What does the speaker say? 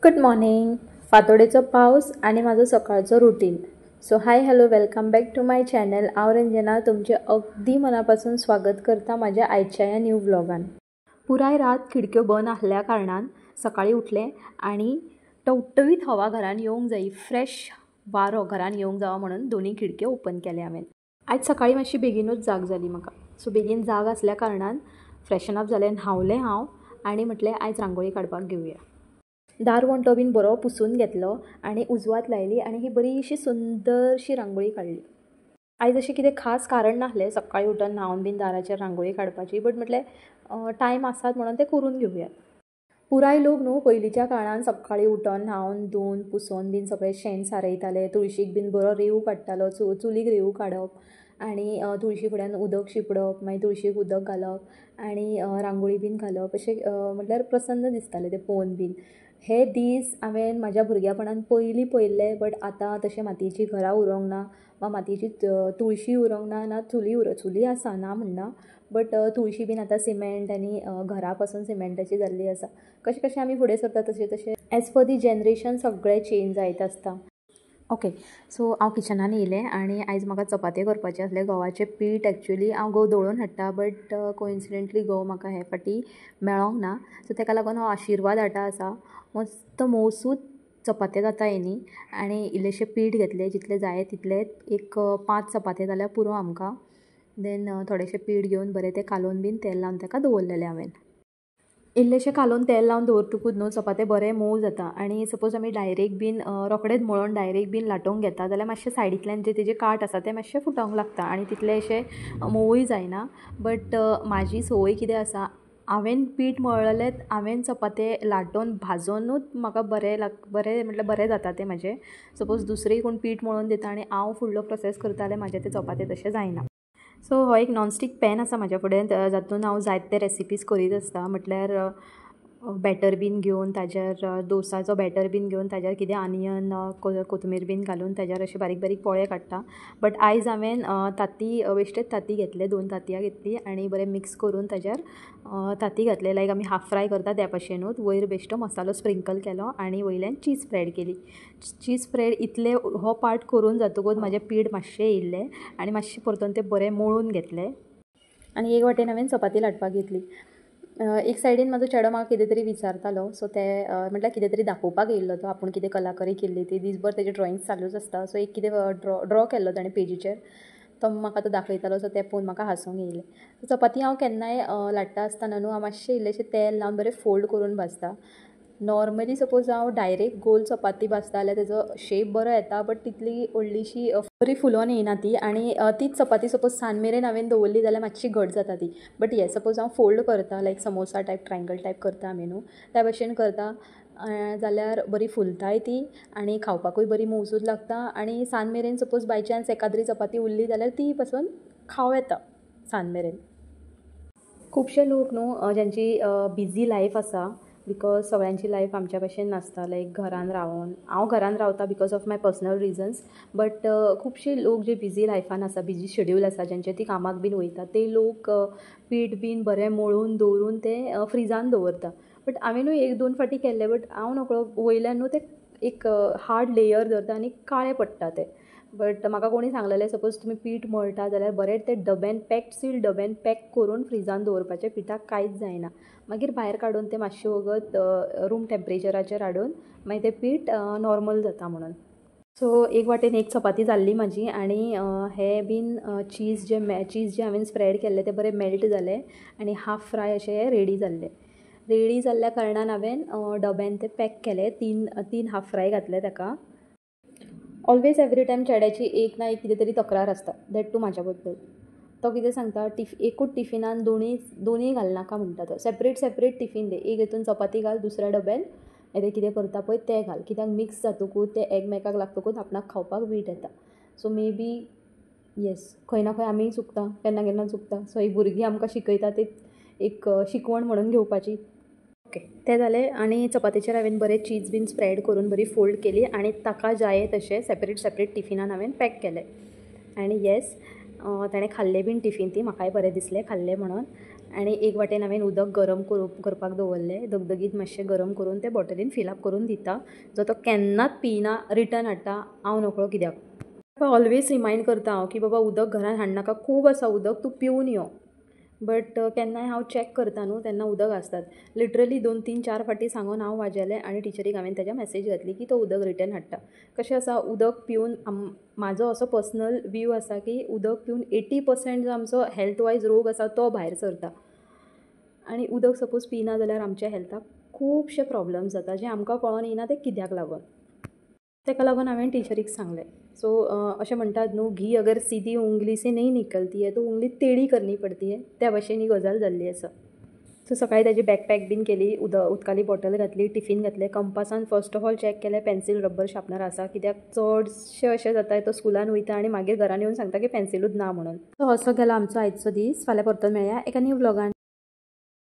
Good morning. फातोडेचो पावस आणि माझं सकाळचं routine. So hi hello welcome back to my channel. हांव रंजना तुमचे अगदी मनापासून स्वागत करता माझ्या आयच्या या न्यू व्लॉगान. पुराय रात खिडक्यो बंद आसल्या कारणान सकाळी उठले आणि टवटवीत हवा घरान येवंक जायी, फ्रेश वारो घरान येवंक जावो म्हणून दोन्ही खिडक्यो ओपन केले हांवें. आयज सकाळी मातशी बेगीनूच जाग जाली म्हाका. सो बेगीन जाग आसल्या कारणान फ्रेशन अप जालें, न्हावलें हांव आनी म्हटलें आयज रांगोळी काडपाक घेवया. दार वणटो बीन बरो पुसून घेतलो आणि उजवात लायली आणि ही बरीशी सुंदरशी रांगोळी काडली. आयज अशें कितें खास कारण नासलें सकाळी उठून न्हावन बीन दाराचेर रांगोळी काडपाची, बट म्हटलें टायम आसात म्हणून तें करून घेवया. पुराय लोक न्हू पयलींच्या काळान सकाळी उठोन न्हावन धुवन पुसोन बीन सगळें शेण सारयताले, तुळशीक बीन बरो रेंव काडटालो, चुलीक रेंव काडप आनी तुळशी फुड्यान उदक शिंपडप, मागीर तुळशीक उदक घालप आनी रांगोळी बीन घालप. अशें म्हटल्यार प्रसन्न दिसतालें तें पळोवन बीन. हे दीस हांवें म्हाज्या भुरग्यापणान पयलीं पळयल्ले, बट आतां तशें मातयेचीं घरां उरोंक ना वा मातयेची तुळशी उरोंक ना, ना चुली आसा ना म्हणना, बट तुळशी बीन आतां सिमेंट आनी घरा पासून सिमेंटाची जाल्ली आसा. कशें कशें आमी फुडें सरता तशें तशें एज पर दी जनरेशन सगळें चेंज जायत आसता. ओके, सो हांव किचनान येयलें आनी आयज म्हाका चपात्यो करपाचे आसले. गंवाचें पीठ एक्चुली हांव गंव दळून हाडटा, बट कोइन्सिडेंटली गंव म्हाका हे फावटी मेळोंक ना. सो ताका लागून हांव आशिर्वाद आटा आसा मस्त मौसूद चपात्यो जाता येनी आनी इल्लेशें पीठ घेतलें, जितलें जाय तितलें, एक 5 चपात्यो जाल्यार पुरो आमकां. देन थोडेंशें पीठ घेवन बरें तें कालोवन बीन तेल लावन ताका दवरलेलें हांवें. इल्लेशें कालोवन तेल लावन दवरतकूच न्हू चपाते बरें मोव जाता. आनी सपोज आमी डायरेक्ट बीन रोकडेंच मळोन डायरेक्ट बीन लाटोवंक घेता जाल्यार मातशें सायडींतल्यान जे तेजे काट आसा ते मातशे फुटोंक लागता आनी तितलें अशें मोवूय जायना. बट म्हाजी संवय कितें आसा, हांवें पीठ मळलें, हांवें चपाते लाटोवन भाजोनूच म्हाका बरें म्हटल्यार बरें जाता तें म्हाजें. सपोज दुसरें कोण पीठ मळोवन दिता आनी हांव फुडलो प्रोसेस करता जाल्यार म्हाजे ते चपाते तशें जायना. सो हो एक नॉनस्टीक पॅन आसा म्हाज्या फुडें, जातून हांव जायते रेसिपीज करीत आसता. म्हटल्यार बॅटर बीन घेवन ताजेर दोसाचो बॅटर बीन घेवन ताजेर कितें आनियन कोथमीर बीन घालून ताजेर अशे बारीक बारीक पोळे काडटा. बट आयज हांवें वेस्टेज तांती घेतले, 2 तांतयां घेतली आनी बरें मिक्स करून ताजेर तांती घातले. लायक आमी हाफ फ्राय करता त्या भशेनूच. वयर बेश्टो मसालो स्प्रिंकल केलो आनी वयल्यान चीज स्प्रेड केली. चीज स्प्रेड इतले हो पार्ट करून जातकूच म्हाजें पीठ मातशें येयल्लें आनी मातशें परतून तें बरें मळून घेतलें आनी एक वाटेन हांवें चपाती लाटपाक घेतली. एक सायडीन म्हाजो चेडो म्हाका कितें तरी विचारतालो. सो तें म्हटल्यार कितें तरी दाखोवपाक येयल्लो तो, आपूण कितें कलाकारी केल्ली ती. दीसभर तेजे ड्रॉइंग्स चालूच आसता. सो एक कितें ड्रॉ केल्लो ताणें पेजीचेर, तो म्हाका तो दाखयतालो. सो तें पळोवन म्हाका हांसूंक येयलें. चपाती हांव केन्नाय लाट्टा आसतना न्हू हांव मातशें इल्लेशें तेल लावन बरें फोल्ड करून भाजता. नॉर्मली सपोज हांव डायरेक्ट गोल चपाती भाजता जाल्यार तेजो शेप बरो येता, बट तितली व्हडलीशी बरी फुलोन येयना ती. आनी तीच चपाती सपोज सान मेरेन हांवें दवरली जाल्यार मातशी घट जाता ती. बट ये सपोज हांव फोल्ड करता, लायक समोसा टायप, ट्रायंगल टायप करता आमी न्हू, त्या भशेन करता जाल्यार बरी फुलताय ती आनी खावपाकूय बरी मौसूद लागता. आनी सान मेरेन सपोज बाय चान्स एकाद्री चपाती उरली जाल्यार ती पासून खावं येता सान मेरेन. खुबशे लोक न्हू ज्यांची बिजी लायफ आसा, बिकॉज सगळ्यांची लायफ आमच्या भशेन नासता. लायक घरान रावन, हांव घरान रावता because of my personal reasons, but खुबशे लोक जे बिजी लायफान आसा, बिजी शेड्यूल आसा, जेंचे ती कामाक बीन वयता, ते लोक पीठ बीन बरें मळून दवरून तें फ्रिजान दवरता. बट हांवेनूय 1-2 फावटी केल्लें, बट हांव नकळो वयल्यान न्हू तें एक हार्ड लेयर धरता आनी काळें पडटा तें. बट म्हाका कोणी सांगलेलें सपोज तुमी पीठ मळटा जाल्यार बरें तें डब्यान सील डब्यान पॅक करून फ्रिजान दवरपाचें, पिठाक कांयच जायना. मागीर भायर काडून तें मातशें वगत रूम टेम्परेचराचेर हाडून मागीर तें पीठ नॉर्मल जाता म्हणून. सो एक वाटेन एक चपाती जाल्ली म्हाजी आनी हें बीन चीज जे हांवें स्प्रेड केल्लें तें बरें मेल्ट जालें आनी हाफ फ्राय अशें रेडी जाल्ल्या कारणान हांवें डब्यान तें पॅक केलें. 3 हाफ फ्राय घातले ताका. ऑलवेज एवरी टायम चेड्याची एक ना एक कितें तरी तक्रार आसता, दॅट टू म्हाज्या बद्दल. तो कितें सांगता, एकूच टिफिनान दोनूय घालनाका म्हणटा तो. सेपरेट टिफीन दे. एक हितून चपाती घाल, दुसऱ्या डब्यान तें कितें करता पळय तें घाल. कित्याक मिक्स जातकूच तें एकमेकाक लागतकूच आपणाक खावपाक वीट येता. सो मे बी येस, खंय ना खंय आमीय चुकता, केन्ना चुकता. सो ही भुरगीं आमकां शिकयता ती एक शिकवण म्हणून घेवपाची. ओके, तें जालें आनी चपातीचेर हांवें बरें चीज बीन स्प्रेड करून बरी फोल्ड केली आनी ताका जाय तशें सेपरेट टिफिनान हांवें पॅक केलें. आनी येस, ताणें खाल्लें बीन टिफीन ती, म्हाकाय बरें दिसलें खाल्लें म्हणून. आनी एक वाटेन हांवें उदक गरम करपाक दवरलें, दगदगीत मातशें गरम करून ते बॉटलीन फिलअप करून दिता. जो तो केन्नाच पिना, रिटर्न हाडटा. हांव नकळो कित्याक. ऑलवेज रिमायंड करता हांव की बाबा उदक घरान हाडनाका, खूब आसा उदक, तूं पिवन यो. बट केन्नाय हांव चॅक करता न्हू तेन्ना उदक आसतात. लिटरली 2-3-4 फावटी सांगून हांव वाजेलें आनी टिचरीक हांवें ताज्या मॅसेज घातली की तो उदक रिटर्न हाडटा. कशें आसा, उदक पिवन म्हाजो असो पर्सनल व्यू आसा की उदक पिवन 80% जो आमचो हेल्थ वायज रोग आसा तो भायर सरता. आनी उदक सपोज पिना जाल्यार आमच्या हेल्थाक खुबशे प्रॉब्लम्स जाता जे आमकां कळोन येना ते कित्याक लागून. ताका लागून हांवें टिचरीक सांगलें. सो अशें म्हणटात न्हू, घी अगर सीधी उंगली से नहीं निकलती है तो उंगली टेढ़ी करनी पडती है, त्या भशेन ही गजाल जाल्ली आसा. सो सकाळीं ताजी बॅकपॅक बीन केली, उदकाली बॉटल घातली, टिफीन घातलें. कंपासान फर्स्ट ऑफ ऑल चॅक केलें पेन्सील रब्बर शार्पनर आसा, कित्याक चडशें अशें जाता तो स्कुलान वयता आनी मागीर घरान येवन सांगता की पेन्सिलूच ना म्हणून. सो असो गेलो आमचो आयचो दीस. फाल्यां परतून मेळया एका न्यू व्लॉगान.